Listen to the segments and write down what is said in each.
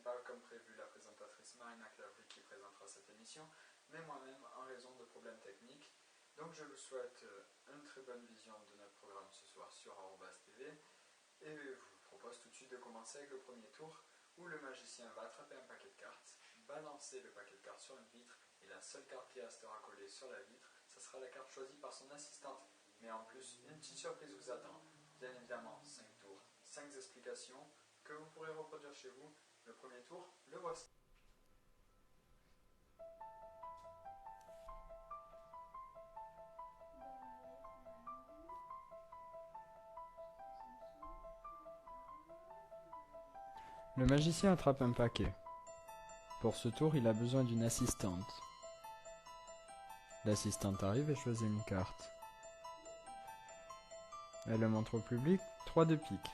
pas comme prévu la présentatrice Marina Clavry qui présentera cette émission, mais moi-même en raison de problèmes techniques. Donc je vous souhaite une très bonne vision de notre programme ce soir sur Arobase TV et je vous propose tout de suite de commencer avec le premier tour où le magicien va attraper un paquet de cartes, balancer le paquet de cartes sur une vitre et la seule carte qui restera collée sur la vitre, ce sera la carte choisie par son assistante. Mais en plus, une petite surprise vous attend. Bien évidemment, 5 tours, 5 explications que vous pourrez reproduire chez vous. Le premier tour, le voici. Le magicien attrape un paquet. Pour ce tour, il a besoin d'une assistante. L'assistante arrive et choisit une carte. Elle le montre au public, 3 de pique.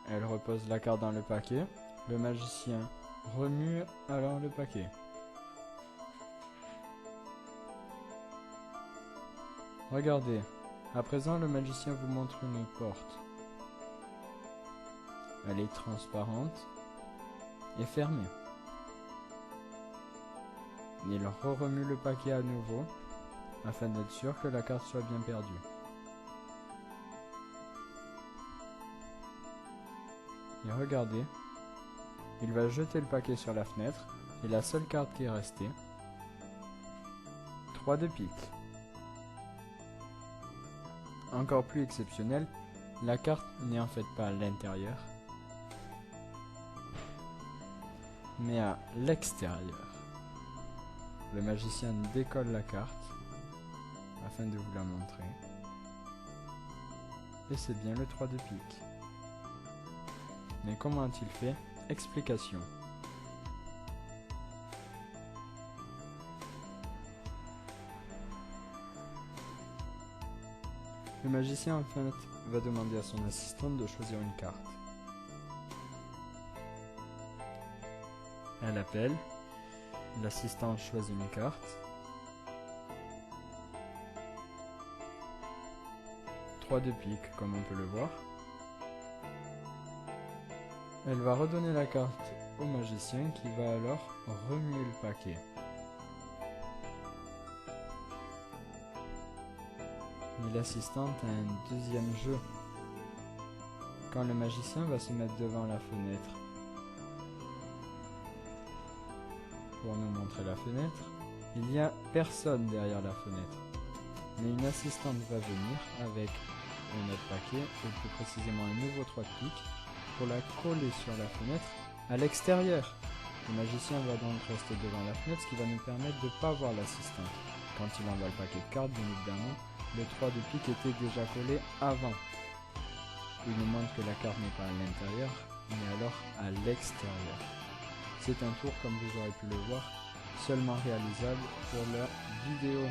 Elle repose la carte dans le paquet. Le magicien remue alors le paquet. Regardez, à présent le magicien vous montre une porte. Elle est transparente et fermée. Il remue le paquet à nouveau afin d'être sûr que la carte soit bien perdue. Et regardez, il va jeter le paquet sur la fenêtre et la seule carte qui est restée, 3 de pique. Encore plus exceptionnel, la carte n'est en fait pas à l'intérieur, mais à l'extérieur. Le magicien décolle la carte afin de vous la montrer. Et c'est bien le 3 de pique. Mais comment a-t-il fait? Explication. Le magicien en fait va demander à son assistante de choisir une carte. Elle appelle, l'assistante choisit une carte. 3 de pique comme on peut le voir. Elle va redonner la carte au magicien qui va alors remuer le paquet. Mais l'assistante a un deuxième jeu. Quand le magicien va se mettre devant la fenêtre pour nous montrer la fenêtre, il n'y a personne derrière la fenêtre. Mais une assistante va venir avec un autre paquet, et plus précisément un nouveau 3 de pique, pour la coller sur la fenêtre à l'extérieur. Le magicien va donc rester devant la fenêtre, ce qui va nous permettre de ne pas voir l'assistante. Quand il envoie le paquet de cartes, bien évidemment, le 3 de pique était déjà collé avant. Il nous montre que la carte n'est pas à l'intérieur, mais alors à l'extérieur. C'est un tour, comme vous aurez pu le voir, seulement réalisable pour la vidéo.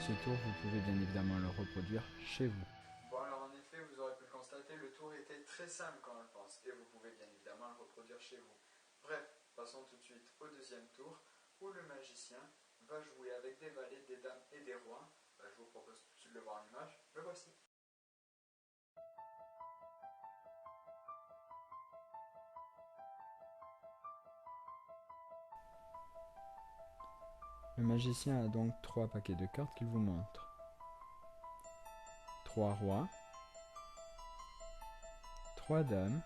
Ce tour, vous pouvez bien évidemment le reproduire chez vous. Bon, alors en effet, vous aurez pu le constater, le tour était très simple quand on le pense, et vous pouvez bien évidemment le reproduire chez vous. Bref, passons tout de suite au deuxième tour, où le magicien va jouer avec des valets, des dames et des rois. Je vous propose tout de suite de le voir en image, le voici. Le magicien a donc 3 paquets de cartes qu'il vous montre. 3 rois, 3 dames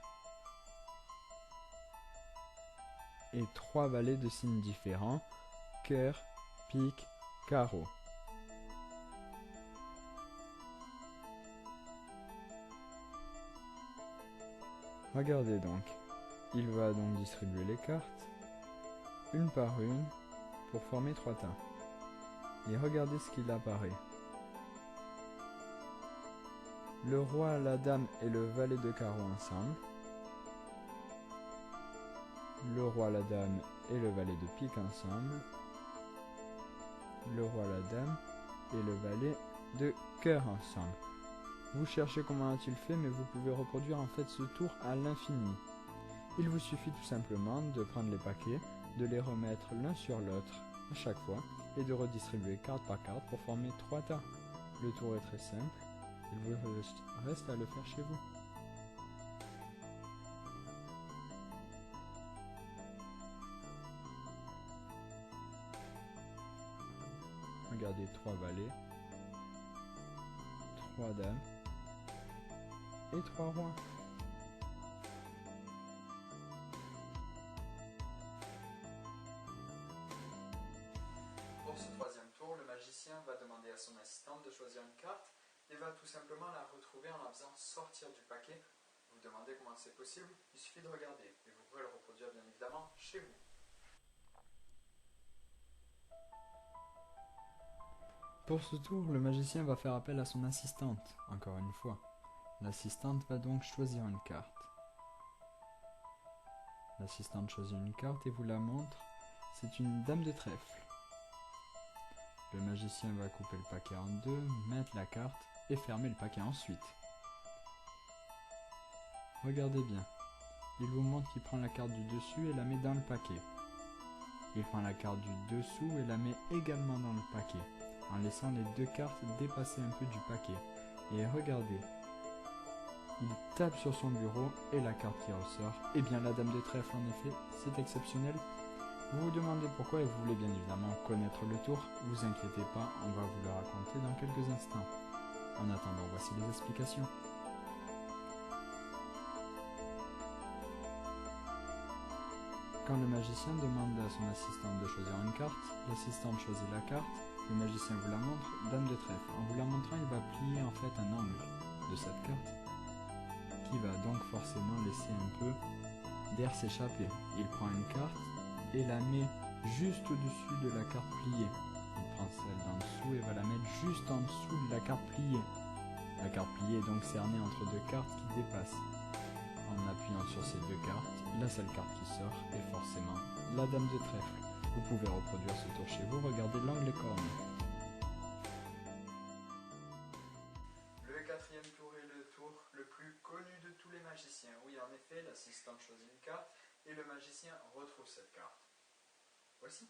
et 3 valets de signes différents, cœur, pique, carreau. Regardez donc, il va donc distribuer les cartes, une par une, pour former 3 tas. Et regardez ce qu'il apparaît. Le roi, la dame et le valet de carreau ensemble. Le roi, la dame et le valet de pique ensemble. Le roi, la dame et le valet de cœur ensemble. Vous cherchez comment a-t-il fait, mais vous pouvez reproduire en fait ce tour à l'infini. Il vous suffit tout simplement de prendre les paquets, de les remettre l'un sur l'autre à chaque fois et de redistribuer carte par carte pour former 3 tas. le tour est très simple. Il vous reste à le faire chez vous. Regardez 3 valets, 3 dames et 3 rois. Pour ce troisième tour, le magicien va demander à son assistante de choisir une carte et va tout simplement la retrouver en la faisant sortir du paquet. Vous vous demandez comment c'est possible? Il suffit de regarder et vous pourrez le reproduire bien évidemment chez vous. Pour ce tour, le magicien va faire appel à son assistante, encore une fois. L'assistante va donc choisir une carte. L'assistante choisit une carte et vous la montre. C'est une dame de trèfle. Le magicien va couper le paquet en deux, mettre la carte et fermer le paquet ensuite. Regardez bien. Il vous montre qu'il prend la carte du dessus et la met dans le paquet. Il prend la carte du dessous et la met également dans le paquet, en laissant les deux cartes dépasser un peu du paquet. Et regardez, il tape sur son bureau et la carte qui ressort, et bien la dame de trèfle en effet, c'est exceptionnel. Vous vous demandez pourquoi et vous voulez bien évidemment connaître le tour, vous inquiétez pas, on va vous le raconter dans quelques instants. En attendant, voici les explications. Quand le magicien demande à son assistante de choisir une carte, l'assistante choisit la carte, le magicien vous la montre, dame de trèfle. En vous la montrant, il va plier en fait un angle de cette carte, qui va donc forcément laisser un peu d'air s'échapper. Il prend une carte et la met juste au-dessus de la carte pliée. Il prend celle d'en dessous et va la mettre juste en dessous de la carte pliée. La carte pliée est donc cernée entre deux cartes qui dépassent. En appuyant sur ces deux cartes, la seule carte qui sort est forcément la dame de trèfle. Vous pouvez reproduire ce tour chez vous, regardez l'angle cornu. Le quatrième tour est le tour le plus connu de tous les magiciens. Oui, en effet, l'assistante choisit une carte et le magicien retrouve cette carte. Voici.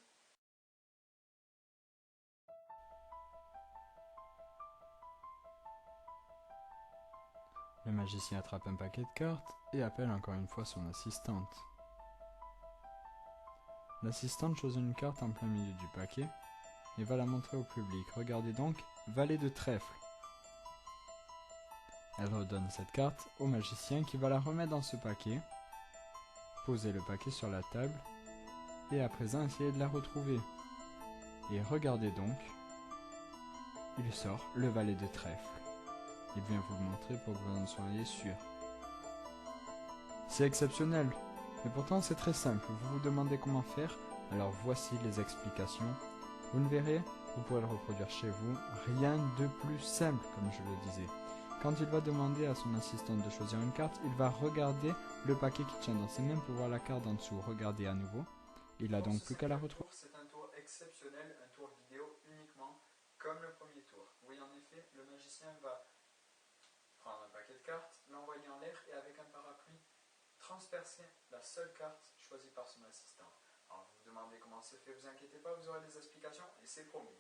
Le magicien attrape un paquet de cartes et appelle encore une fois son assistante. L'assistante choisit une carte en plein milieu du paquet et va la montrer au public. Regardez donc, valet de trèfle. Elle redonne cette carte au magicien qui va la remettre dans ce paquet, poser le paquet sur la table et à présent essayer de la retrouver. Et regardez donc, il sort le valet de trèfle. Il vient vous le montrer pour que vous en soyez sûr. C'est exceptionnel, mais pourtant c'est très simple. Vous vous demandez comment faire, alors voici les explications. Vous le verrez, vous pourrez le reproduire chez vous. Rien de plus simple, comme je le disais. Quand il va demander à son assistante de choisir une carte, il va regarder le paquet qui tient dans ses mains pour voir la carte en dessous. Regardez à nouveau. Il n'a donc plus qu'à la retrouver. C'est un tour exceptionnel, un tour vidéo uniquement comme le premier tour. Oui, en effet, le magicien va prendre un paquet de cartes, l'envoyer en l'air et avec un parapluie, transpercer la seule carte choisie par son assistant. Alors vous vous demandez comment c'est fait, vous inquiétez pas, vous aurez des explications et c'est promis.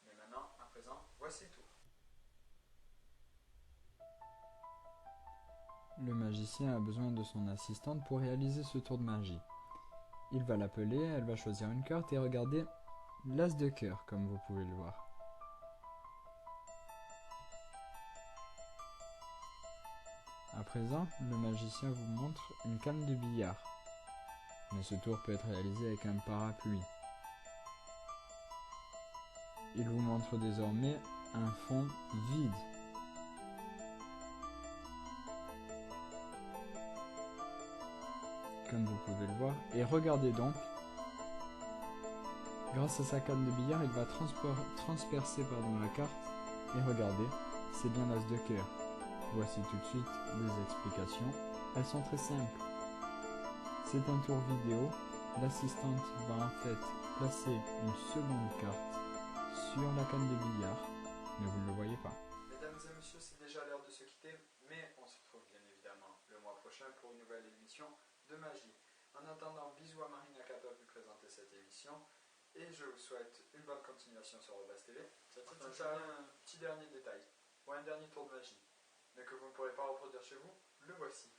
Mais maintenant, à présent, voici le tour. Le magicien a besoin de son assistante pour réaliser ce tour de magie. Il va l'appeler, elle va choisir une carte et regarder l'as de cœur, comme vous pouvez le voir. À présent, le magicien vous montre une canne de billard. Mais ce tour peut être réalisé avec un parapluie. Il vous montre désormais un fond vide. Comme vous pouvez le voir. Et regardez donc, grâce à sa canne de billard, il va transpercer la carte. Et regardez, c'est bien l'as de cœur. Voici tout de suite les explications. Elles sont très simples. C'est un tour vidéo. L'assistante va en fait placer une seconde carte sur la canne de billard, mais vous ne le voyez pas. Mesdames et messieurs, c'est déjà l'heure de se quitter, mais on se retrouve bien évidemment le mois prochain pour une nouvelle émission de magie. En attendant, bisous à Marina qui a pu présenter cette émission. Et je vous souhaite une bonne continuation sur Rebase TV. Ciao, Enfin, un petit dernier détail, ou un dernier tour de magie, mais que vous ne pourrez pas reproduire chez vous, le voici.